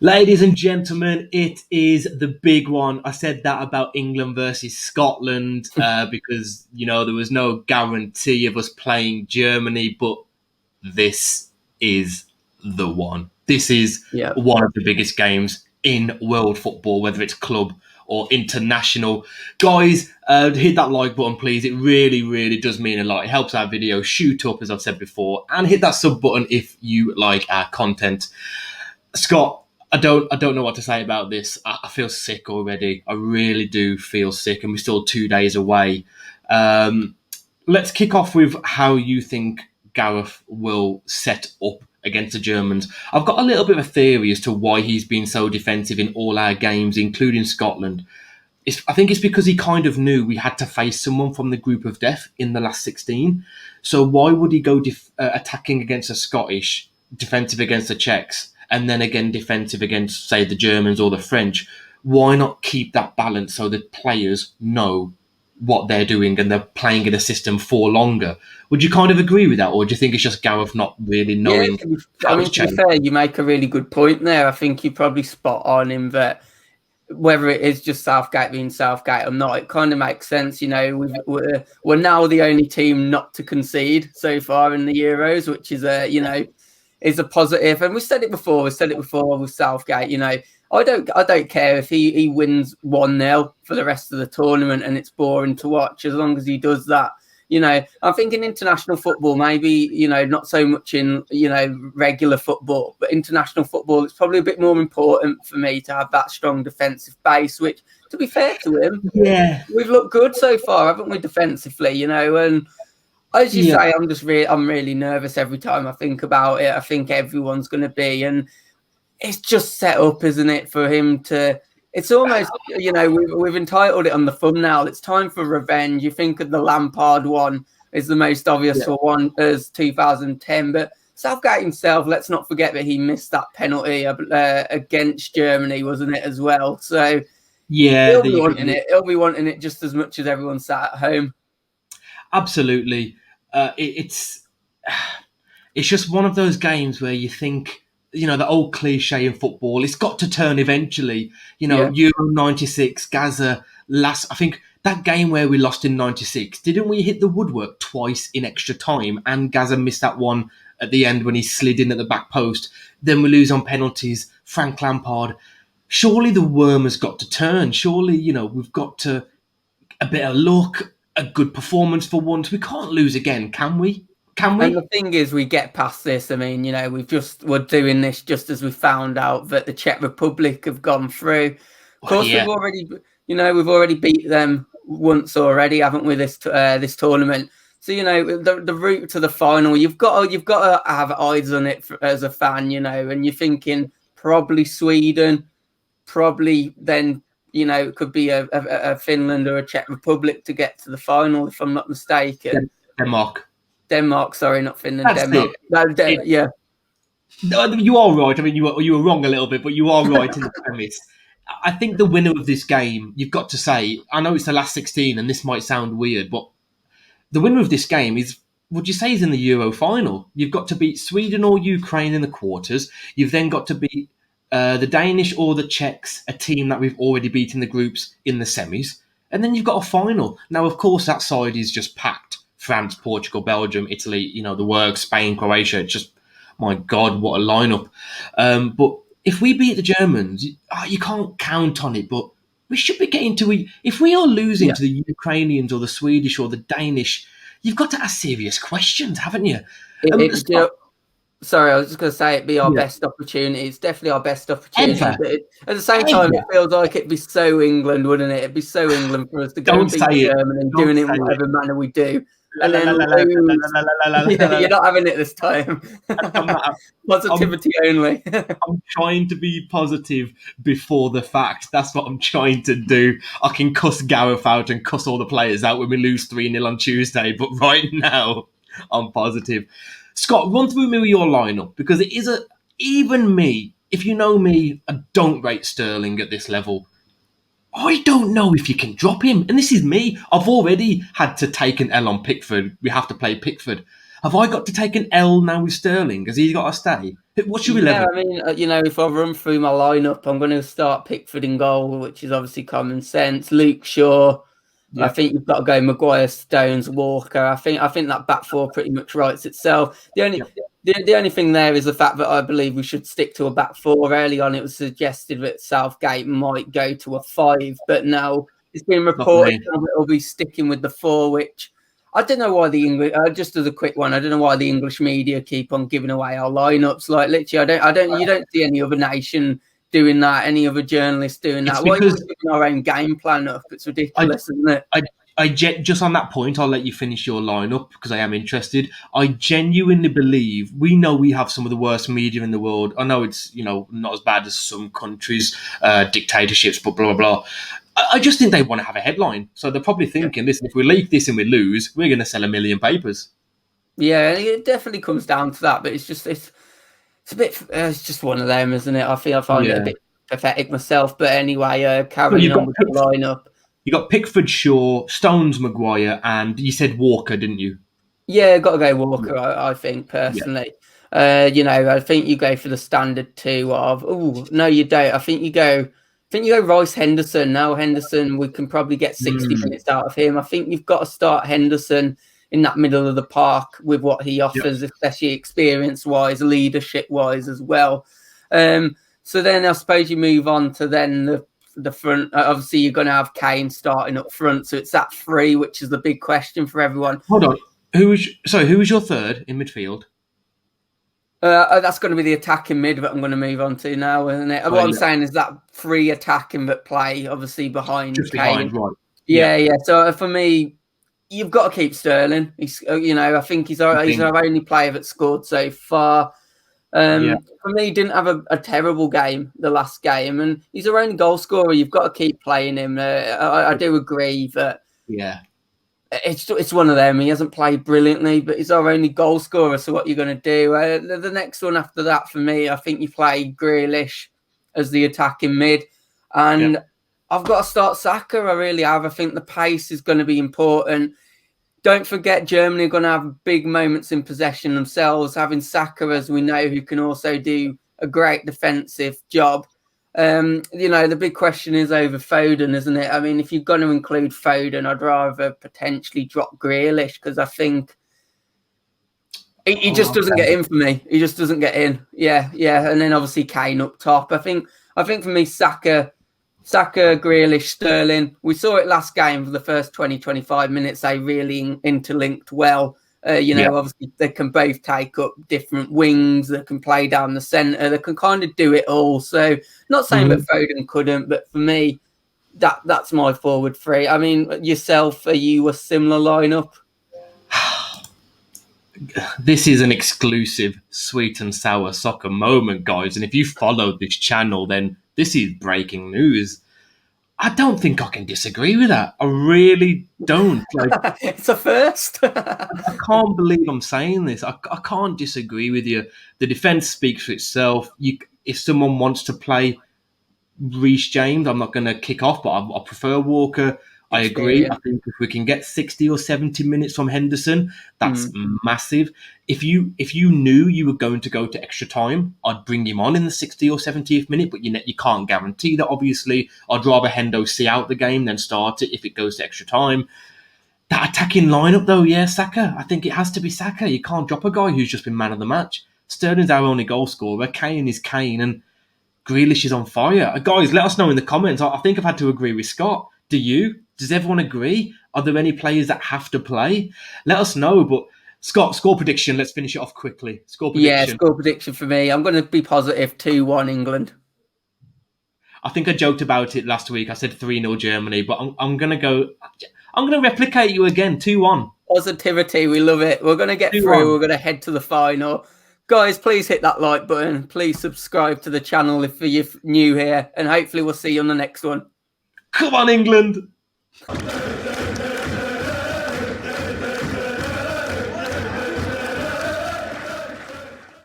Ladies and gentlemen, it is the big one. I said that about England versus Scotland because, there was no guarantee of us playing Germany, but this is the one. This is Yeah. one of the biggest games in world football, whether it's club or international. Guys, hit that like button, please. It really, really does mean a lot. It helps our video shoot up, as I've said before, and hit that sub button if you like our content. Scott, I don't know what to say about this. I feel sick already. I really do feel sick, and we're still 2 days away. Um, let's kick off with how you think Gareth will set up against the Germans. I've got a little bit of a theory as to why he's been so defensive in all our games, including Scotland. I think it's because he kind of knew we had to face someone from the group of death in the last 16. So why would he go attacking against the Scottish, defensive against the Czechs, and then again defensive against, say, the Germans or the French? Why not keep that balance so that players know what they're doing and they're playing in a system for longer? Would you kind of agree with that, or do you think it's just Gareth not really Yeah, knowing how it's to be changed? fair, you make a really good point there. I think you're probably spot on in that whether it is just Southgate being Southgate or not, it kind of makes sense. We're now the only team not to concede so far in the Euros, which is is a positive. And we said it before. We said it before with Southgate. I don't care if he wins 1-0 for the rest of the tournament and it's boring to watch as long as he does that. I think in international football, maybe, not so much in, regular football, but international football, it's probably a bit more important for me to have that strong defensive base, which, to be fair to him, Yeah. we've looked good so far, haven't we, defensively, and as you say, I'm really nervous every time I think about it. I think everyone's going to be, and it's just set up, isn't it, for him to... It's almost, we've entitled it on the thumbnail. It's time for revenge. You think of the Lampard one is the most obvious one as 2010, but Southgate himself, let's not forget that he missed that penalty against Germany, wasn't it, as well? So he'll be wanting it. He'll be wanting it just as much as everyone sat at home. Absolutely. It's just one of those games where you think, the old cliche in football, it's got to turn eventually. Euro 96, Gaza, I think that game where we lost in 96, didn't we hit the woodwork twice in extra time? And Gaza missed that one at the end when he slid in at the back post. Then we lose on penalties. Frank Lampard. Surely the worm has got to turn. Surely, we've got to a bit of luck, a good performance for once. We can't lose again, can we? Can we? And the thing is, we get past this. I mean, we're doing this just as we found out that the Czech Republic have gone through. Of course, we've already beat them once already, haven't we? This tournament. So the route to the final, you've got to have eyes on it as a fan, and you're thinking probably Sweden, probably then. It could be a Finland or a Czech Republic to get to the final, if I'm not mistaken. Denmark, sorry, not Finland. That's Denmark. Yeah. No, you are right. I mean, you were wrong a little bit, but you are right in the premise. I think the winner of this game, you've got to say, I know it's the last 16 and this might sound weird, but the winner of this game is, would you say, is in the Euro final? You've got to beat Sweden or Ukraine in the quarters. You've then got to beat the Danish or the Czechs, a team that we've already beat in the groups, in the semis. And then you've got a final. Now, of course, that side is just packed. France, Portugal, Belgium, Italy, the works, Spain, Croatia. It's just, my God, what a lineup. But if we beat the Germans, you can't count on it, but we should be getting to... If we are losing to the Ukrainians or the Swedish or the Danish, you've got to ask serious questions, haven't you? Sorry, I was just going to say it'd be our best opportunity. It's definitely our best opportunity. But at the same time, it feels like it'd be so England, wouldn't it? It'd be so England for us to go and beat Germany and doing it in whatever manner we do. And then you're not having it this time. Positivity only. I'm trying to be positive before the fact. That's what I'm trying to do. I can cuss Gareth out and cuss all the players out when we lose 3-0 on Tuesday, but right now, I'm positive. Scott, run through me with your lineup, because it is even me, if you know me, I don't rate Sterling at this level. I don't know if you can drop him. And this is me. I've already had to take an L on Pickford. We have to play Pickford. Have I got to take an L now with Sterling? Has he got to stay? What's your 11? I mean, if I run through my lineup, I'm going to start Pickford in goal, which is obviously common sense. Luke Shaw. I think you've got to go Maguire, Stones, Walker. I think that back four pretty much writes itself. The only thing there is the fact that I believe we should stick to a back four. Early on, it was suggested that Southgate might go to a 5, but now it's been reported that it'll be sticking with the 4, which I don't know why the English. Just as a quick one, I don't know why the English media keep on giving away our lineups. Like literally, you don't see any other nation doing that, any other journalists doing that. Why are we giving our own game plan up? It's ridiculous, isn't it? Just on that point, I'll let you finish your lineup because I am interested. I genuinely believe we know we have some of the worst media in the world. I know it's not as bad as some countries, dictatorships, but blah blah blah. I just think they want to have a headline, so they're probably thinking, "Listen, if we leak this and we lose, we're going to sell 1 million papers." Yeah, it definitely comes down to that, but it's a bit. It's just one of them, isn't it? I find it a bit pathetic myself. But anyway, carrying on with the lineup. You got Pickford, Shaw, Stones, Maguire, and you said Walker, didn't you? Yeah, got to go Walker. I think personally. I think you go for the standard 2 of. Oh no, you don't. I think you go Rice Henderson. Now Henderson, we can probably get 60 minutes out of him. I think you've got to start Henderson in that middle of the park with what he offers, especially experience-wise, leadership-wise as well. So then I suppose you move on to then the front. Obviously, you're going to have Kane starting up front, so it's that 3, which is the big question for everyone. Hold on. Who was your third in midfield? That's going to be the attacking mid that I'm going to move on to now, isn't it? What I'm saying is that 3 attacking that play, obviously, behind Just Kane. Behind, right. Yeah. So for me, you've got to keep Sterling. I think he's our only player that's scored so far. For me, he didn't have a terrible game the last game, and he's our only goal scorer. You've got to keep playing him. I do agree that. Yeah. It's one of them. He hasn't played brilliantly, but he's our only goal scorer. So what you're going to do? The next one after that for me, I think you play Grealish as the attacking mid, and I've got to start Saka. I really have. I think the pace is going to be important. Don't forget, Germany are going to have big moments in possession themselves. Having Saka, as we know, who can also do a great defensive job. The big question is over Foden, isn't it? I mean, if you're going to include Foden, I'd rather potentially drop Grealish because I think he just doesn't get in for me. He just doesn't get in. Yeah. And then obviously Kane up top. I think for me, Saka, Grealish, Sterling. We saw it last game for the first 20, 25 minutes. They really interlinked well. Obviously they can both take up different wings. They can play down the centre. They can kind of do it all. So not saying that Foden couldn't, but for me, that's my forward 3. I mean, yourself, are you a similar lineup? This is an exclusive sweet and sour soccer moment, guys. And if you followed this channel, then this is breaking news. I don't think I can disagree with that. I really don't. It's a first. I can't believe I'm saying this. I can't disagree with you. The defence speaks for itself. If someone wants to play Reece James, I'm not going to kick off, but I prefer Walker. I agree. I think if we can get 60 or 70 minutes from Henderson, that's massive. If you knew you were going to go to extra time, I'd bring him on in the 60 or 70th minute, but you can't guarantee that, obviously. I'd rather Hendo see out the game than start it if it goes to extra time. That attacking lineup, though, Saka. I think it has to be Saka. You can't drop a guy who's just been man of the match. Sterling's our only goal scorer. Kane is Kane, and Grealish is on fire. Guys, let us know in the comments. I think I've had to agree with Scott. Do you? Does everyone agree? Are there any players that have to play? Let us know. But Scott, score prediction. Let's finish it off quickly. Score prediction. Yeah, score prediction for me. I'm going to be positive 2-1 England. I think I joked about it last week. I said 3-0 Germany, but I'm going to go. I'm going to replicate you again. 2-1. Positivity. We love it. We're going to get 2-1. Through. We're going to head to the final. Guys, please hit that like button. Please subscribe to the channel if you're new here. And hopefully we'll see you on the next one. Come on, England.